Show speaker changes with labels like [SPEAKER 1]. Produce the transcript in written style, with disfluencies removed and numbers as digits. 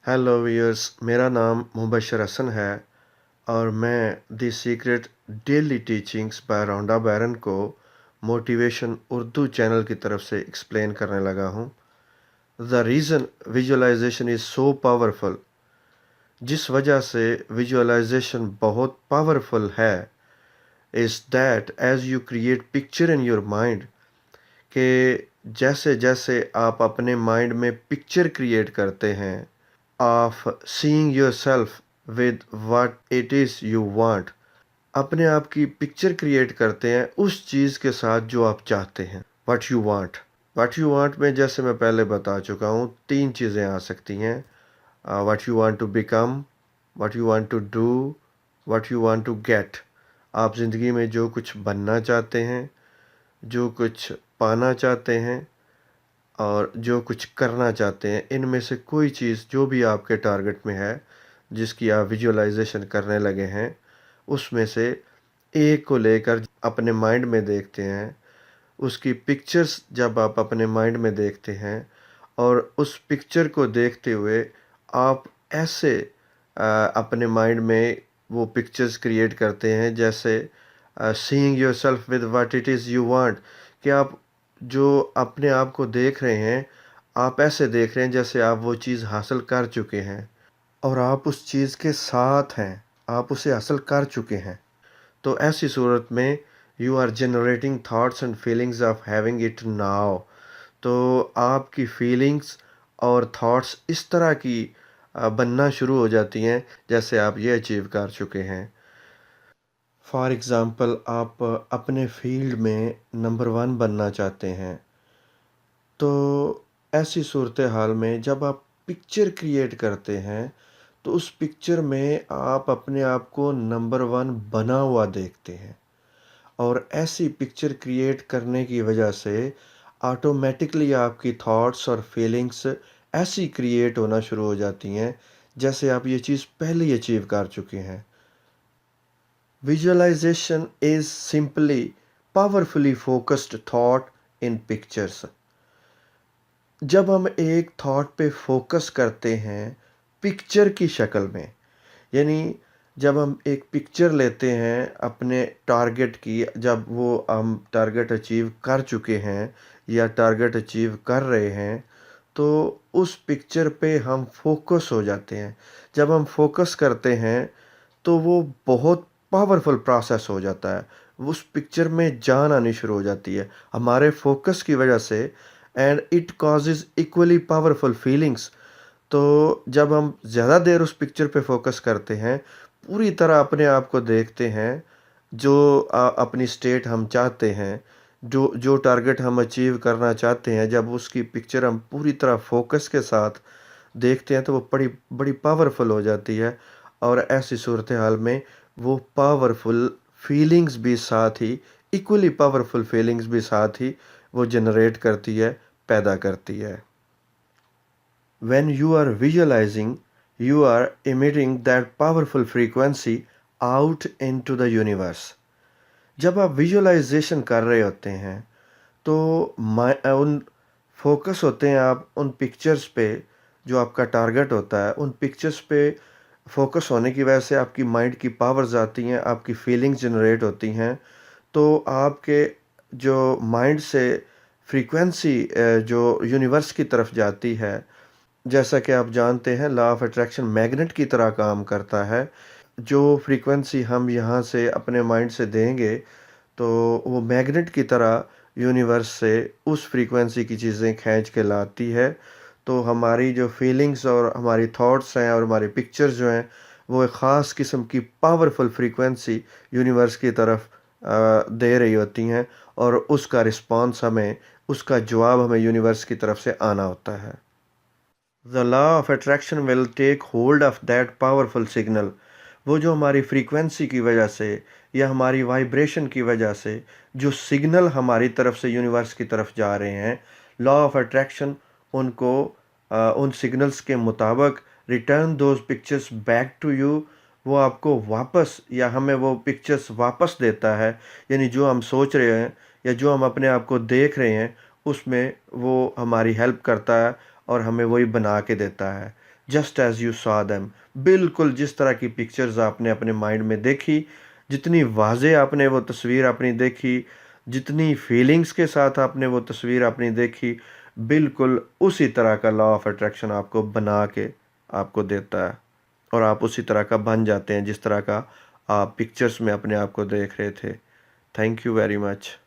[SPEAKER 1] Hello viewers, मेरा नाम मुबशर हसन है और मैं the secret daily teachings by Rhonda Byrne को मोटिवेशन उर्दू चैनल की तरफ से एक्सप्लेन करने लगा हूँ। The reason visualization is so powerful, जिस वजह से विजुअलाइजेशन बहुत पावरफुल है, is that as you create picture in your mind, कि जैसे जैसे आप अपने माइंड में पिक्चर क्रिएट करते हैं of seeing yourself with what it is you want, अपने आप की पिक्चर क्रिएट करते हैं उस चीज़ के साथ जो आप चाहते हैं। व्हाट यू वांट में जैसे मैं पहले बता चुका हूँ, तीन चीज़ें आ सकती हैं: what you want to become, what you want to do, what you want to get. आप ज़िंदगी में जो कुछ बनना चाहते हैं, जो कुछ पाना चाहते हैं और जो कुछ करना चाहते हैं, इनमें से कोई चीज़ जो भी आपके टारगेट में है, जिसकी आप विजुअलाइजेशन करने लगे हैं, उसमें से एक को लेकर अपने माइंड में देखते हैं। उसकी पिक्चर्स जब आप अपने माइंड में देखते हैं और उस पिक्चर को देखते हुए आप ऐसे अपने माइंड में वो पिक्चर्स क्रिएट करते हैं, जैसे seeing yourself with what it is you want, कि आप जो अपने आप को देख रहे हैं, आप ऐसे देख रहे हैं जैसे आप वो चीज़ हासिल कर चुके हैं और आप उस चीज़ के साथ हैं, आप उसे हासिल कर चुके हैं। तो ऐसी सूरत में you are generating thoughts and feelings of having it now. तो आपकी फीलिंग्स और थॉट्स इस तरह की बनना शुरू हो जाती हैं जैसे आप ये अचीव कर चुके हैं। फॉर एग्ज़ाम्पल, आप अपने फील्ड में नंबर वन बनना चाहते हैं, तो ऐसी सूरत हाल में जब आप पिक्चर क्रिएट करते हैं, तो उस पिक्चर में आप अपने आप को नंबर वन बना हुआ देखते हैं और ऐसी पिक्चर क्रिएट करने की वजह से ऑटोमेटिकली आपकी थॉट्स और फीलिंग्स ऐसी क्रिएट होना शुरू हो जाती हैं जैसे आप ये चीज़ पहले ही अचीव कर चुके हैं। Visualization is simply powerfully focused thought in pictures. जब हम एक थॉट पे फोकस करते हैं पिक्चर की शक्ल में, यानी जब हम एक पिक्चर लेते हैं अपने टारगेट की, जब वो हम टारगेट अचीव कर चुके हैं या टारगेट अचीव कर रहे हैं, तो उस पिक्चर पे हम फोकस हो जाते हैं। जब हम फोकस करते हैं तो वो बहुत पावरफुल प्रोसेस हो जाता है, उस पिक्चर में जान आनी शुरू हो जाती है हमारे फोकस की वजह से, and it causes equally powerful feelings. तो जब हम ज़्यादा देर उस पिक्चर पे फोकस करते हैं, पूरी तरह अपने आप को देखते हैं, जो अपनी स्टेट हम चाहते हैं, जो जो टारगेट हम अचीव करना चाहते हैं, जब उसकी पिक्चर हम पूरी तरह फोकस के साथ देखते हैं तो वो बड़ी बड़ी पावरफुल हो जाती है और ऐसी सूरत हाल में वो पावरफुल फीलिंग्स भी साथ ही, इक्वली पावरफुल फीलिंग्स भी साथ ही वो जनरेट करती है, पैदा करती है। When you are visualizing, you are emitting that powerful frequency out into the universe. जब आप विजुअलाइजेशन कर रहे होते हैं तो उन फोकस होते हैं आप उन पिक्चर्स पे, जो आपका टारगेट होता है, उन पिक्चर्स पे फोकस होने की वजह से आपकी माइंड की पावर्स आती हैं, आपकी फीलिंग्स जनरेट होती हैं। तो आपके जो माइंड से फ्रीक्वेंसी जो यूनिवर्स की तरफ जाती है, जैसा कि आप जानते हैं लॉ ऑफ अट्रैक्शन मैग्नेट की तरह काम करता है। जो फ्रीक्वेंसी हम यहाँ से अपने माइंड से देंगे, तो वो मैग्नेट की तरह यूनिवर्स से उस फ्रीक्वेंसी की चीज़ें खींच के लाती है। तो हमारी जो फीलिंग्स और हमारी थॉट्स हैं और हमारी पिक्चर्स जो हैं, वो एक ख़ास किस्म की पावरफुल फ्रीक्वेंसी यूनिवर्स की तरफ दे रही होती हैं और उसका रिस्पॉन्स हमें, उसका जवाब हमें यूनिवर्स की तरफ से आना होता है। The law of attraction will take hold of that powerful signal. वो जो हमारी फ्रीक्वेंसी की वजह से या हमारी वाइब्रेशन की वजह से जो सिग्नल हमारी तरफ से यूनिवर्स की तरफ जा रहे हैं, लॉ ऑफ अट्रैक्शन उनको उन सिग्नल्स के मुताबिक return those pictures back to you, वो आपको वापस या हमें वो पिक्चर्स वापस देता है। यानी जो हम सोच रहे हैं या जो हम अपने आप को देख रहे हैं, उसमें वो हमारी हेल्प करता है और हमें वही बना के देता है। Just as you saw them. बिल्कुल जिस तरह की पिक्चर्स आपने अपने माइंड में देखी, जितनी वाज़े आपने वो तस्वीर अपनी देखी, जितनी फीलिंग्स के साथ आपने वो तस्वीर अपनी देखी, बिल्कुल उसी तरह का लॉ ऑफ अट्रैक्शन आपको बना के आपको देता है, और आप उसी तरह का बन जाते हैं जिस तरह का आप पिक्चर्स में अपने आप को देख रहे थे। Thank you very much.